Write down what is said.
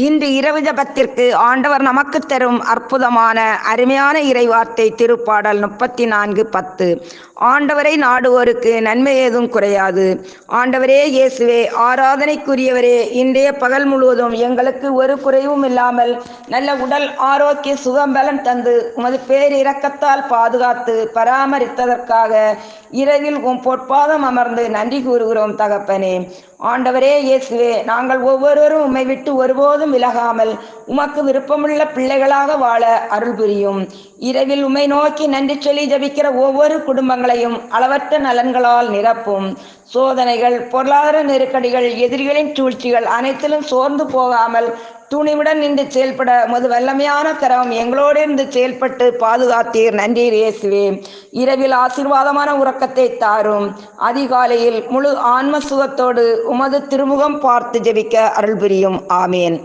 இன்று இரவு ஜபத்திற்கு ஆண்டவர் நமக்கு தரும் அற்புதமான அருமையான இறைவார்த்தை திருப்பாடல் 34:10. ஆண்டவரை நாடுவோருக்கு நன்மை ஏதும் குறையாது. ஆண்டவரே இயேசுவே, ஆராதனைக்குரியவரே, இன்றைய பகல் முழுவதும் எங்களுக்கு ஒரு குறைவும் இல்லாமல் நல்ல உடல் ஆரோக்கிய சுகம்பலன் தந்து உமது பேரிரக்கத்தால் பாதுகாத்து பராமரித்ததற்காக இரவில் உம் பொற்பாதம் அமர்ந்து நன்றி கூறுகிறோம் தகப்பனே. ஆண்டவரே இயேசுவே, நாங்கள் ஒவ்வொருவரும் உம்மை விட்டு ஒருபோதும் விலகாமல் உமக்கு விருப்பமுள்ள பிள்ளைகளாக வாழ அருள் புரியும். இரவில் உம்மை நோக்கி நன்றி சொல்லி ஜபிக்கிற ஒவ்வொரு குடும்பங்களையும் அளவற்ற நலன்களால் நிரப்பும். சோதனைகள், பொருளாதார நெருக்கடிகள், எதிரிகளின் சூழ்ச்சிகள் அனைத்திலும் சோர்ந்து போகாமல் துணிவுடன் நின்று செயல்பட உமது வல்லமையான கரம் எங்களோடு இருந்து செயல்பட்டு பாதுகாத்தீர். நன்றீர் இயேசுவே. இரவில் ஆசீர்வாதமான உறக்கத்தை தாரும். அதிகாலையில் முழு ஆன்ம சுகத்தோடு உமது திருமுகம் பார்த்து ஜெபிக்க அருள் புரியும். ஆமேன்.